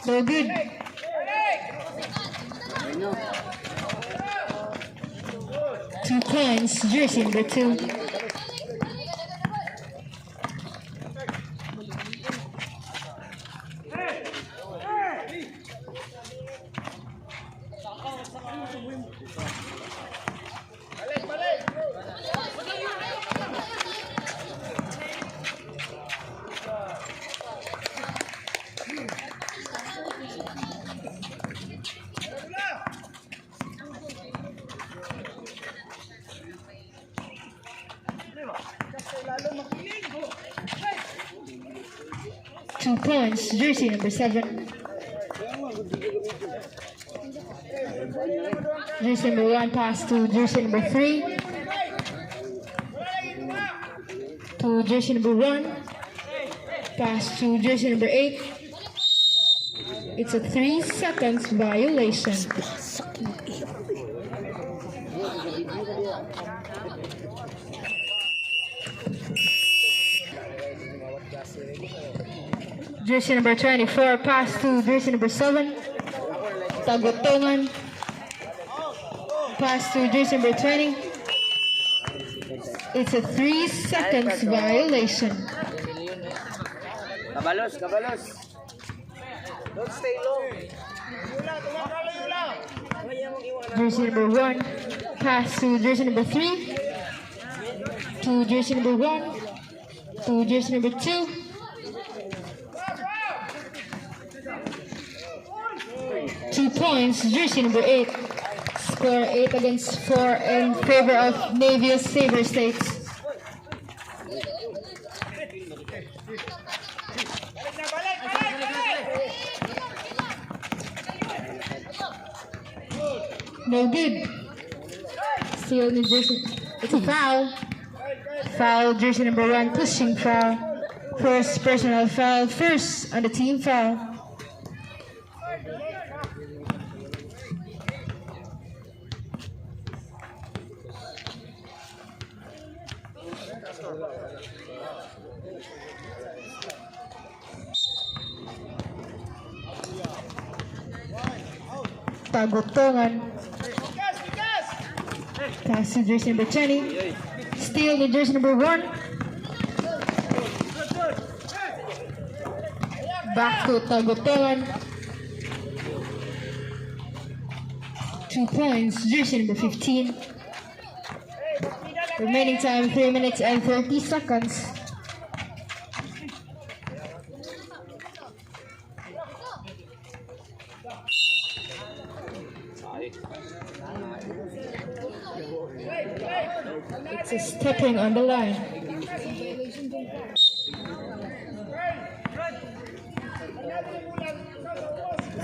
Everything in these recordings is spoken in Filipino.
So good. Two points, jersey number 2. Two points, jersey number 7. Jersey number 1 pass to jersey number 3. To jersey number 1. Pass to jersey number 8. It's a 3 seconds violation. Jersey number 24, pass to jersey number 7. Tagutongan. Pass to jersey number 20. It's a 3 seconds violation. Kabalos, kabalos. Don't stay long. Jersey number 1, pass to jersey number 3. To jersey number 1. To jersey number 2. Two points, jersey number 8. Score 8 against 4 in favor of Navius Saber States. No good. Still New Jersey. It's a foul. Foul, jersey number 1, pushing foul. First personal foul, first on the team foul. Tagutongan. Pass to jersey number 20. Steal the jersey number 1. Back to Tagutongan. 2 points, jersey number 15. Remaining time 3 minutes and 30 seconds. It's a stepping on the line.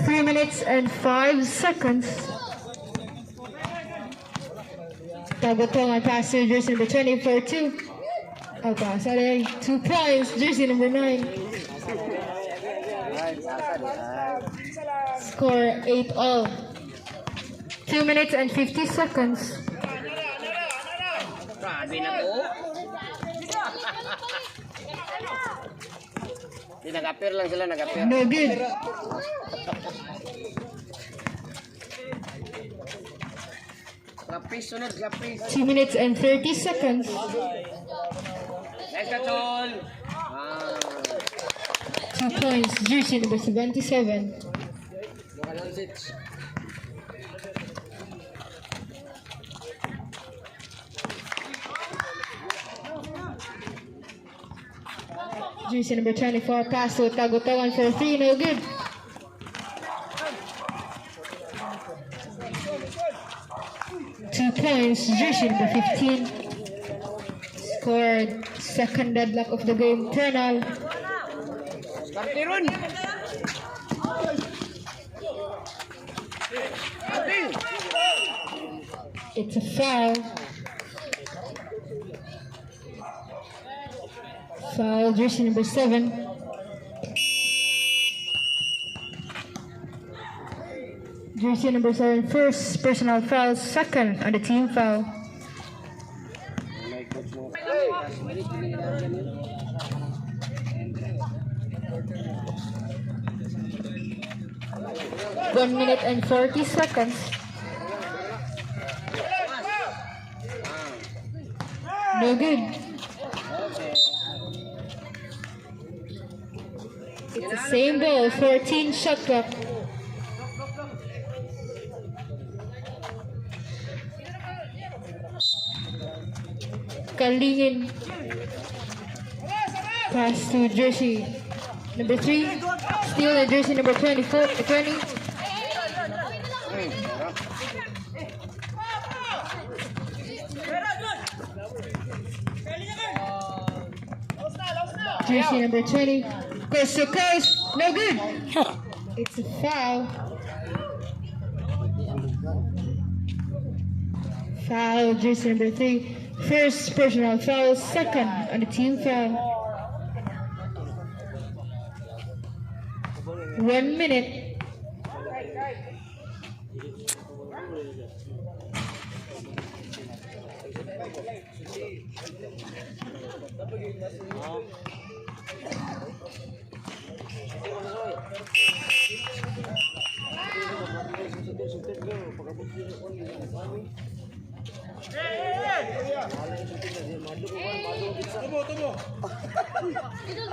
Three minutes and 5 seconds. Tagutongan pass to jersey number 20 for 2. Oh, pass. 2 points, jersey number 9. Score 8-all. 2 minutes and 50 seconds. Grabe na po. Nag-appear lang sila, nag-appear. No good. Lapis, sunod, lapis. 2 minutes and 30 seconds. Next katol. 2 points, jersey number 77. Jersey number 24, pass to Tagutongan for 3, no good. 2 points, jersey number 15. Scored second deadlock of the game, Ternal. Kartirun! It's a foul. Foul, jersey number 7. Jersey number 7, first personal foul, second on the team foul. Hey. 1 minute and 40 seconds. No good. It's the same ball, 14 shot clock. Kalingin. Pass to jersey number 3. Steal the jersey number 24, 20. Jersey number 20. Goes to coast. No good. It's a foul. Foul, jersey number 3. First personal foul, second on the team foul. 1 minute.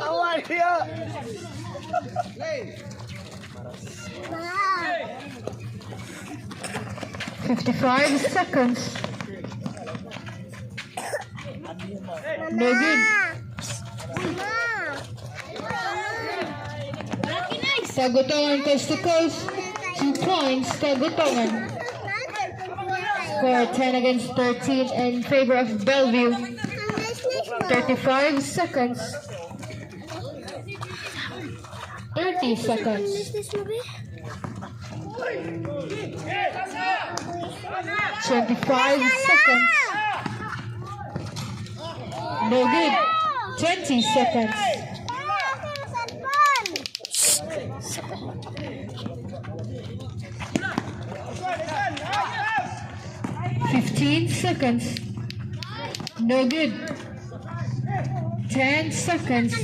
Awan dia. 55 seconds. No good. Tagutongan coast to coast. 2 points, Tagutongan. Score 10 against 13 in favor of Bellevue. 35 seconds. 30 seconds. 25 seconds. No good. 20 seconds. 15 seconds. No good. 10 seconds.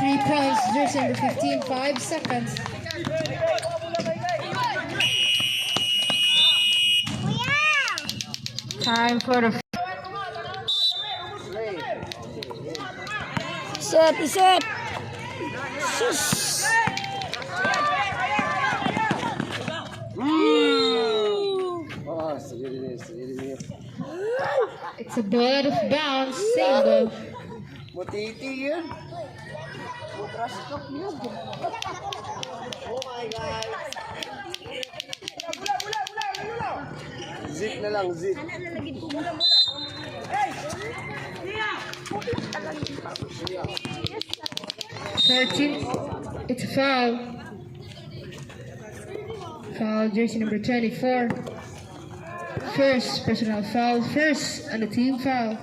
3 points, jersey number 15, 5 seconds. Time for the Set. Sus. It's a ball out of bounds, single. Mutiti yun. Mutrastok yun. Oh my God. Zip na lang, zip. 13. It's a foul. Foul, jersey number 24. First personal foul, first on the team foul.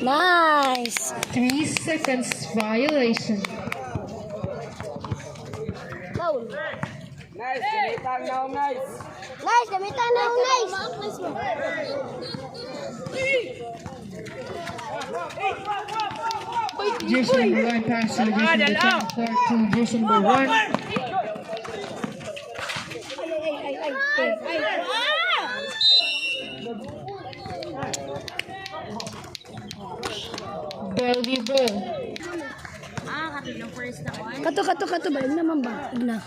Nice. 3 seconds violation. Foul. Nice, gamitan now, nice. Nice, gamitan na nice. Jersey number 1 pass to jersey number 24 to jersey number 1. Bellevue ball. Kato, balik naman ba? Huwag na.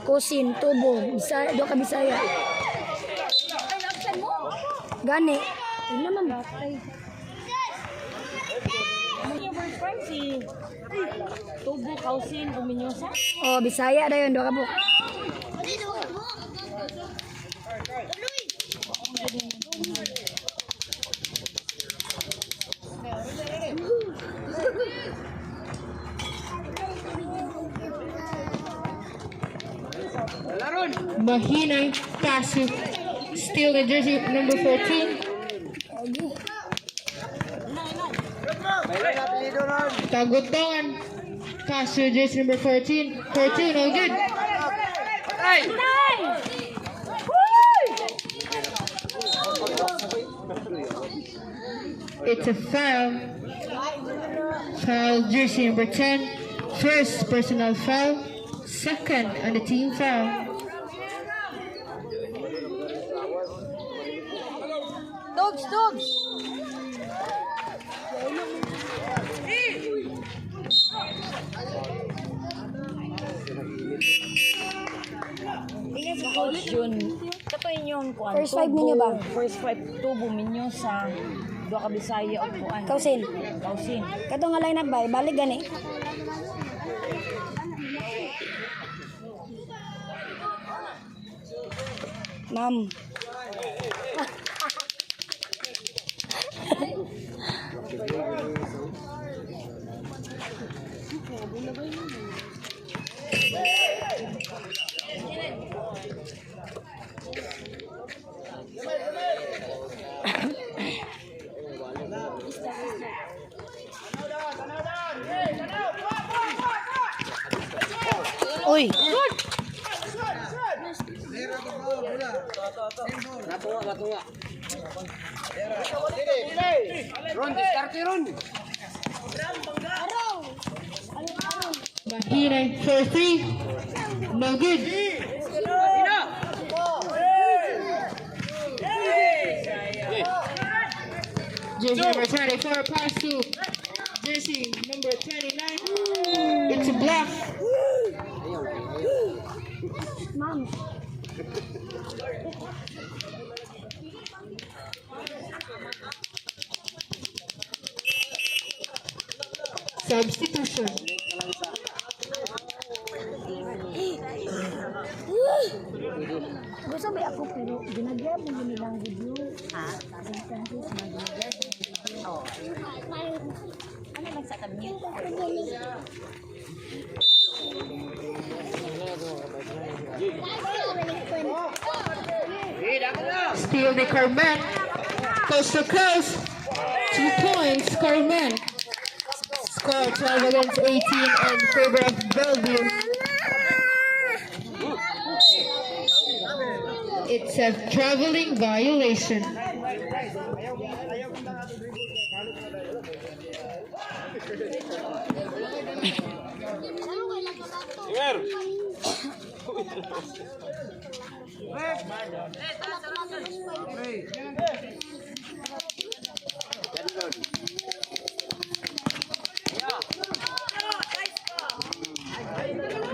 Kusin, tubo, Bisaya, do ka Bisaya. Gani. Ano naman ba? Tubo, kausin, uminyosa. Oh, Bisaya dayon do ka po. Mahina Kasu. Still the jersey number 14. Tagutangan. Kasu jersey number 14. 14, all good. It's a foul. Foul jersey number 10. First personal foul. Second on the team foul. Dogs! Tingnan sa coach yun. Kato inyong kuan. First five ninyo ba? First five tubo minyo sa Dua ka Bisaya o kuan. Kausin. Kausin. Kato nga line up ba? Balik gani. Ma'am. Uy. Mahina for 3. No good. Jersey number 24 pass to jersey number 29. It's a block. Ma'am. Substitution. Gusto ba ako pero ginagyan mo nilang video. Ano lang sa kanya? Steal the Carmen. Coast to coast. 2 points, Carmen. Score 12 against 18 in favor of Bellevue. It's a traveling violation.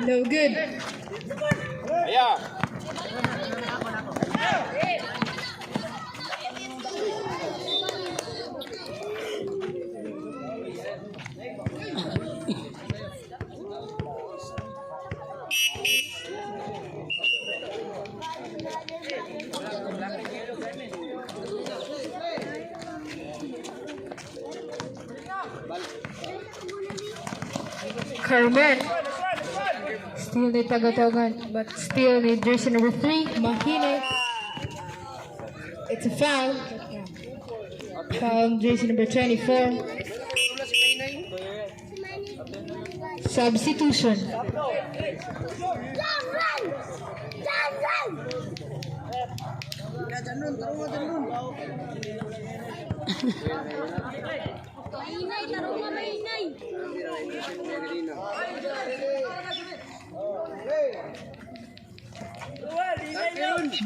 No good. Carmen. Still need Tagatogan, but still need jersey number 3, Mahine. It's a foul. Foul jersey number 24. Substitution.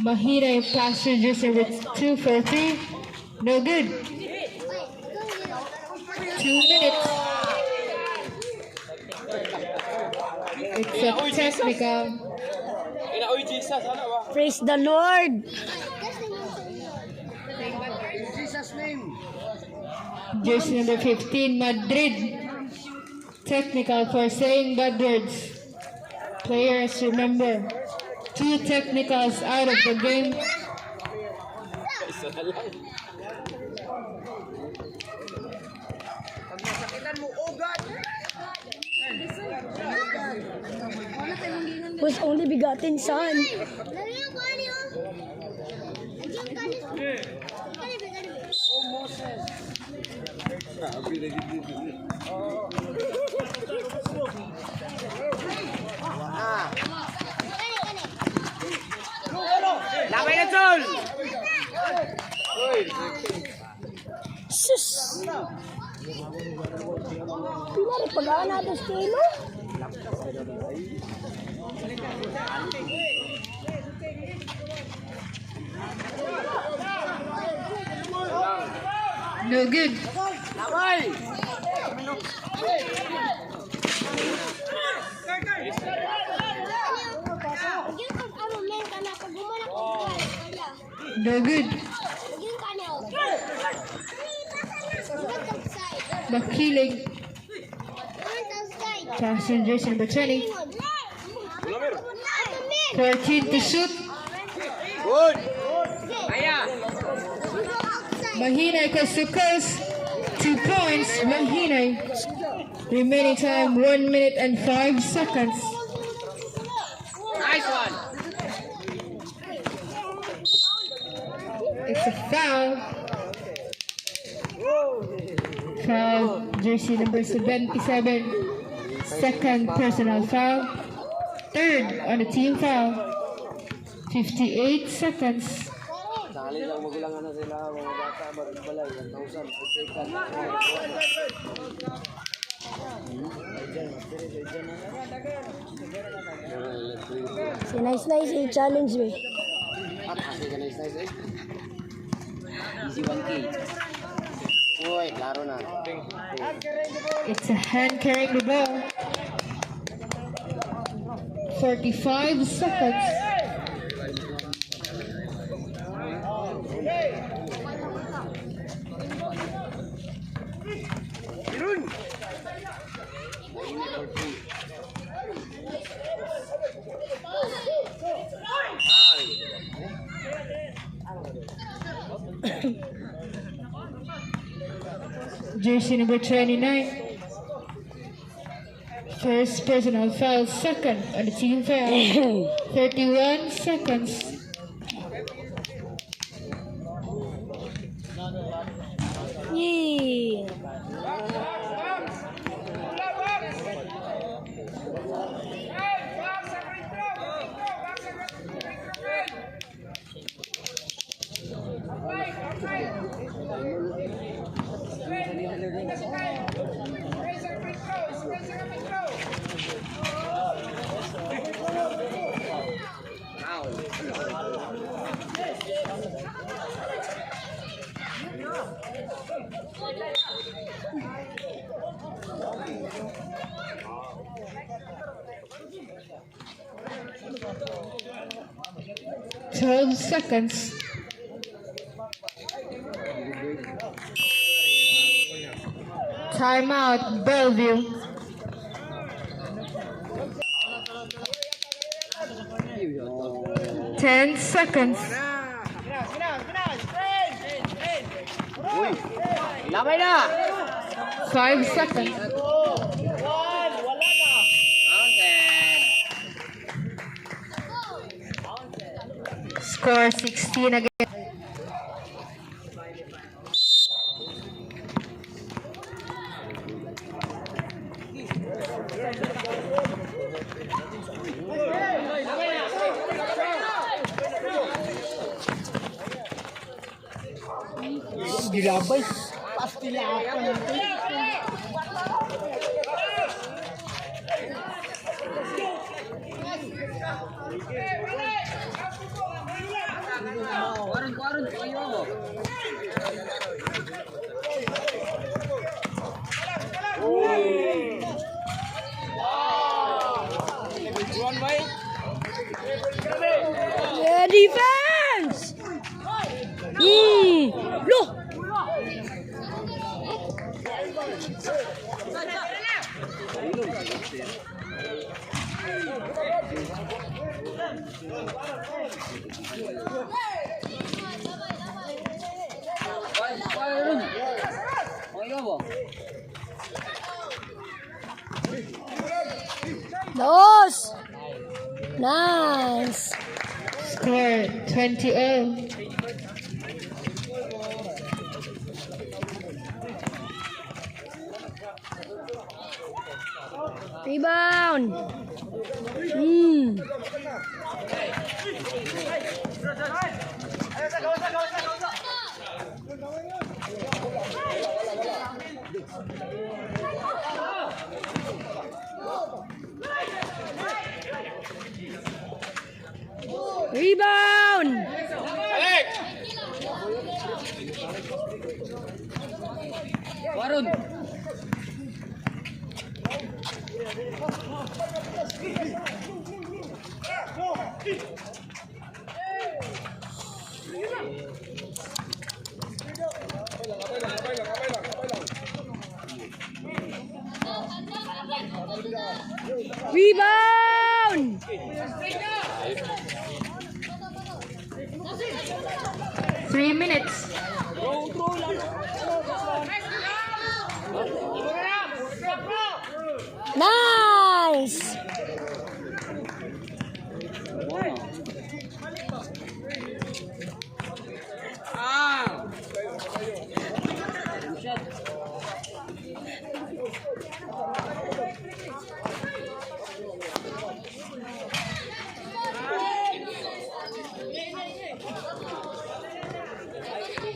Mahina pass to jersey number 2 for 3. No good. 2 minutes. It's a technical. Praise the Lord. Jesus' name. Jersey number 15, Madrid. Technical for saying bad words. Players, remember, 2 technicals out of the game. Pag nasakitan mo, oh God! Whose only begotten Son. Oh Moses! Labay na, Sol! Sus. Pinari pag-aan natin sa kilo. No good. Labay! No good. Makiling. Passing jersey number 20. 14 to shoot. Good! Kaya! Mahinay coast to coast. 2 points. Mahinay. Remaining time 1 minute and 5 seconds. Nice one! It's a foul. Foul. Jersey number 77. Second personal foul. Third on the team foul. 58 seconds. Sakali lang magulangan na sila, mga bata, baring balay, 1,000, pagsikan. Si nice i-challenge me. Kasi ka nice eh. Easy 1K. Uy, klaro na. It's a hand carrying the ball. 45 seconds. Irun! Jersey number 29. First personal foul, second on the team foul. 31 seconds. Yee. Twelve seconds. Timeout, Bellevue. Ten seconds. Uy! Labay na! 5 seconds. Score 16 again. Gilabay! Pastila ako nito. Kuaron, ayo. Defense! Look! Dos! Nice! Score 20-0. Rebound! Rebound! Warun. Rebound! 3 minutes. Nice!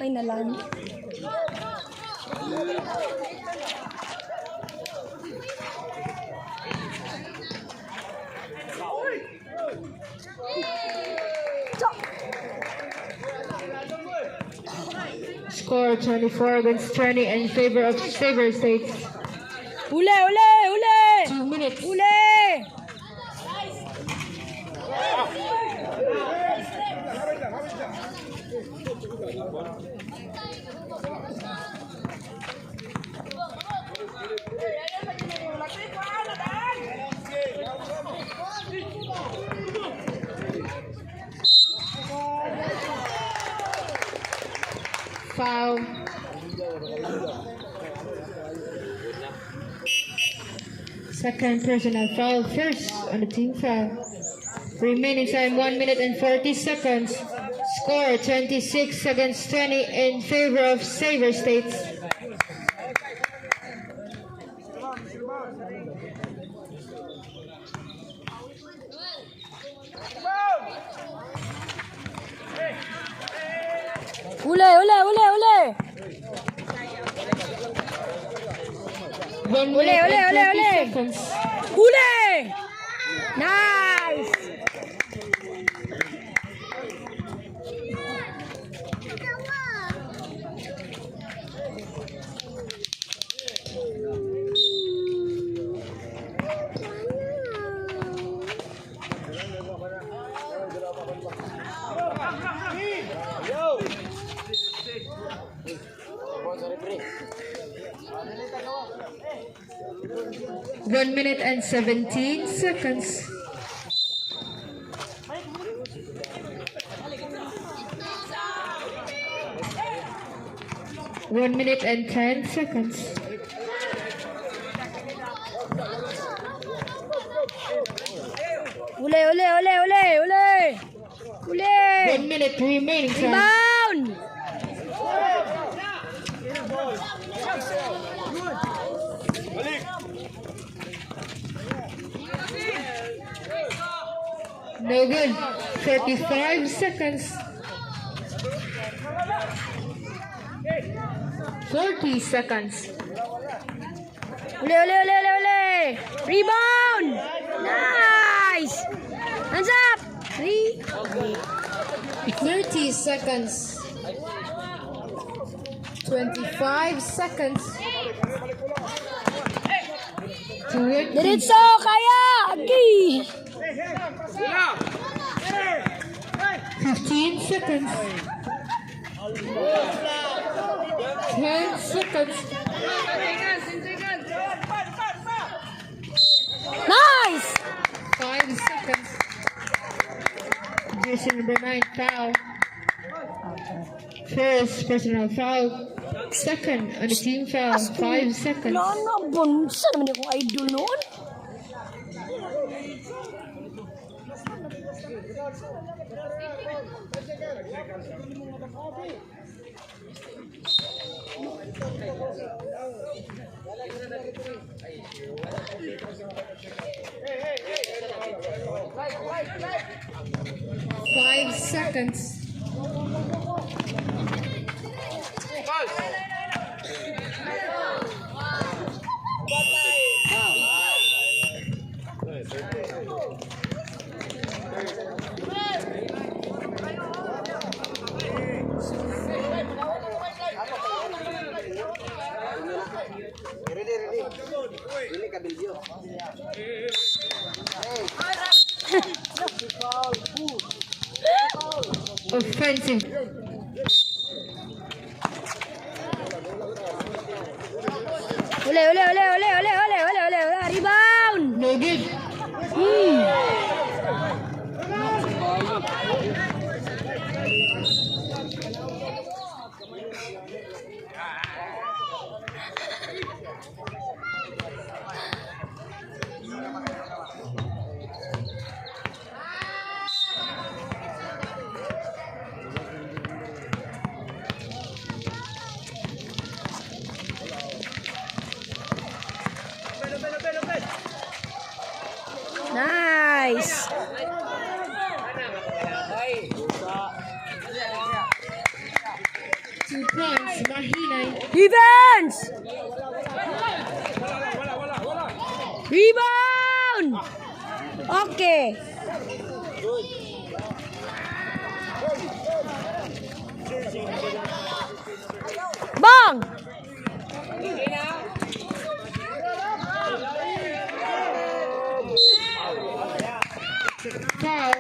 Ay, nalan. Score 24 against 20 in favor of Saver States. Ule, ule, ule! 2 minutes. Ule! Foul. Second personal foul, first on the team foul. Remaining time 1 minute and 40 seconds. Score 26 against 20 in favor of Saver States. Ule, ule, ule, ule! 1 minute Ole, and ole, 30 ole. seconds. Ule! Nice! One minute and 17 seconds. One minute and 10 seconds. Ule, ule, ule, ule, ule! Ule! 1 minute remaining time. Rebound! No good. 35 seconds. 40 seconds. Ule, ule, ule, ule, ule! Rebound! Nice! Hands up! 3. 30 seconds. 25 seconds. 20. Diretso! Kaya! Agi! 15 seconds. 10 seconds. Nice! 5 seconds. Jersey number 9 foul. First personal foul. Second on the team foul. 5 seconds. Lana, bonsa naman yung idol noon. Five seconds. Ready ka video. Offensive. Ule. Rebound! No good. Nice! 2 points. Mahinay. Defense! Rebound! Okay. Bang! Foul.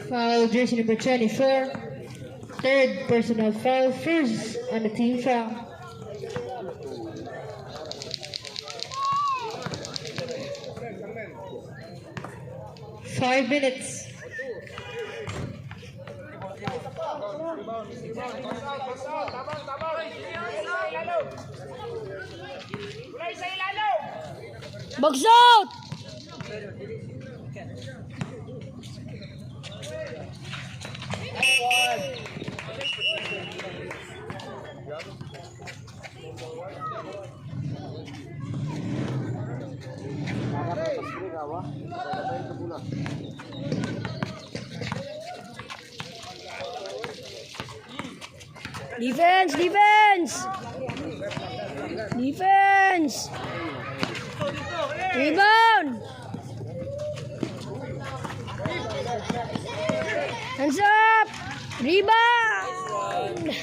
Foul, jersey number 24. Third personal foul, first on the team foul. Five minutes. Box out! Defense! Rebound! Hands up! Rebound!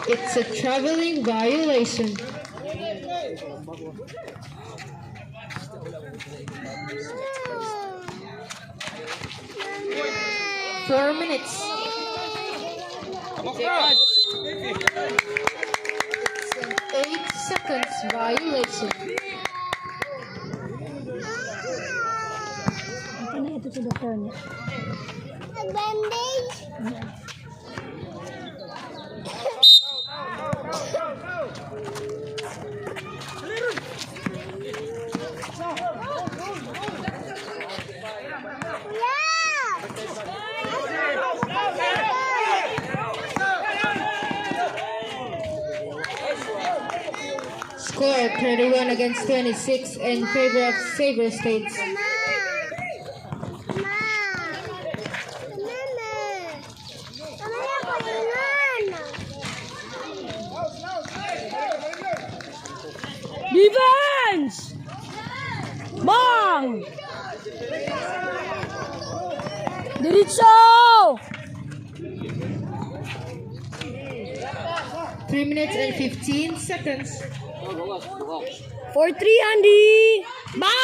It's a traveling violation. Four minutes. 8 seconds violation. Ito na ito sa doktor niya. Score 31 against 26 in favor of Sabre States. Defense! Bang! Diretso! 3 minutes and 15 seconds. For 3, Andy! Bang!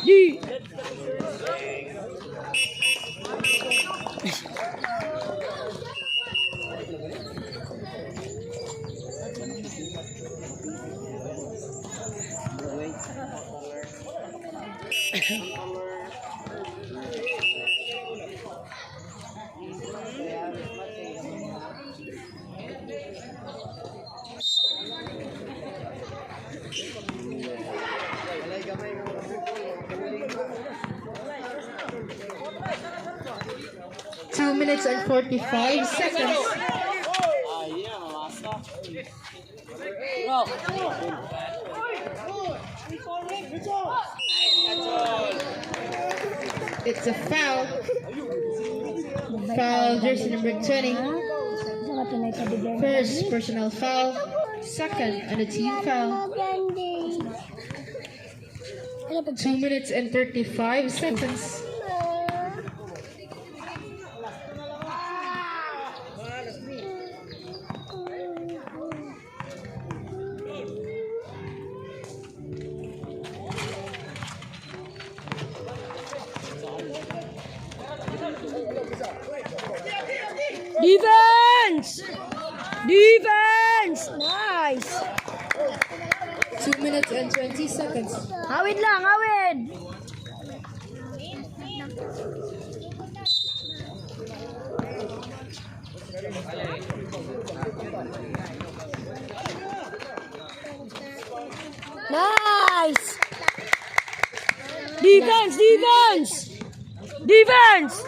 Di! Two minutes and 45 seconds. It's a foul. Foul, jersey number 20. First personal foul. Second and a team foul. 2 minutes and 35 seconds. Defense! Defense! Nice! 2 minutes and 20 seconds. Hawid lang, hawid! Nice! Defense! Defense! Defense!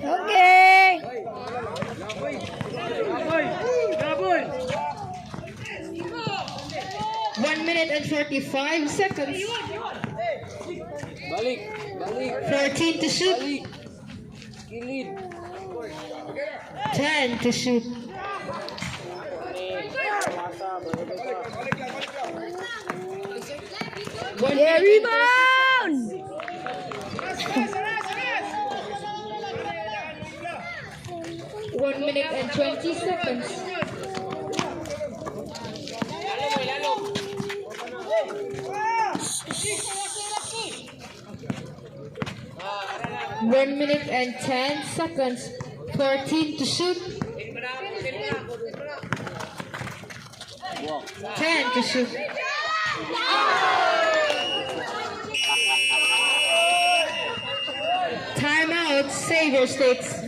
Okay! 1 minute and 45 seconds. Balik. 14 to shoot. Kilid. 10 to shoot. Yeah, rebound! 1 minute and 20 seconds. One minute and 10 seconds. 14 to shoot. 10 to shoot. Timeout, Savior Stakes.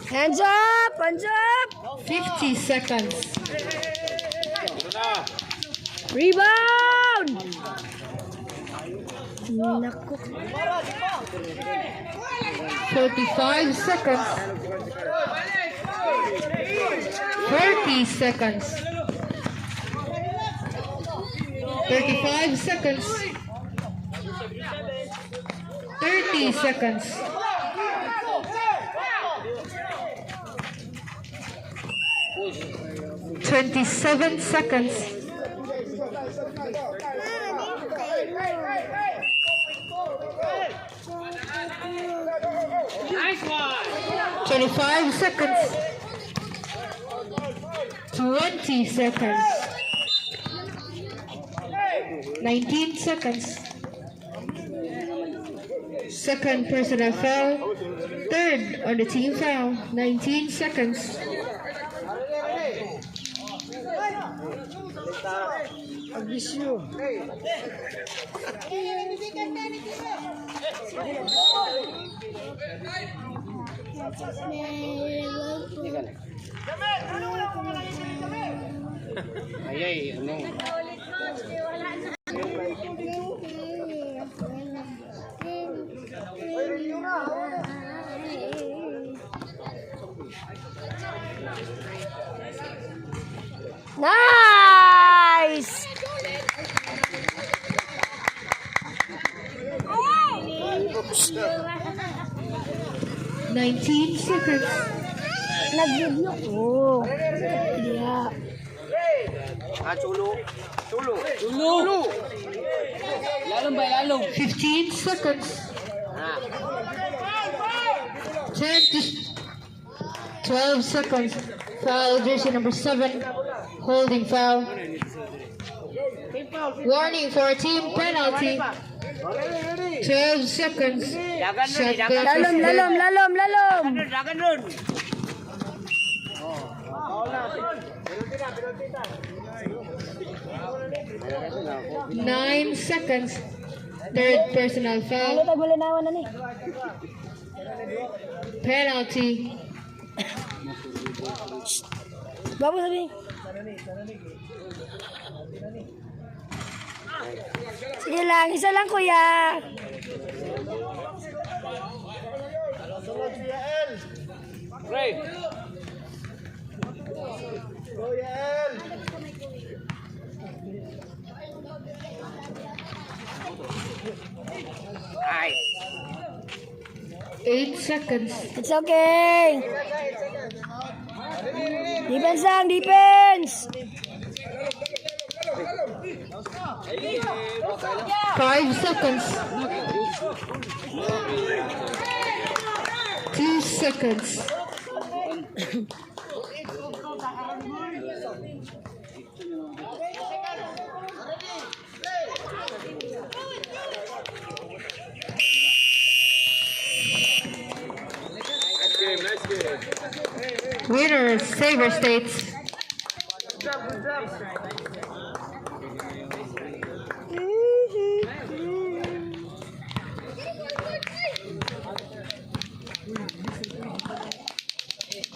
Hands up! Hands up! 50 seconds. Rebound! Naku. 45 seconds. 30 seconds. 35 seconds. 30 seconds. 27 seconds. 25 seconds. 20 seconds. 19 seconds. Second personal foul. Third on the team foul. 19 seconds. Ayay, ano? 19 seconds. Nag-video ko. Yeah. Chulo. Lalong ba, lalong? 15 seconds. 10 to 12 seconds. Foul jersey number 7. Holding foul. Warning for team penalty. 12 seconds. Shot clock is Lalom, dead. lalom. Dagan nun. 9 seconds. Third personal foul. Ano tayo malinawan na ni? Penalty. Bago sabi. Sige lang, isa lang kuya. Ray. Ay. 8 seconds. It's okay. Defense lang, defense. 5 seconds. 2 seconds. Winner, Saber States.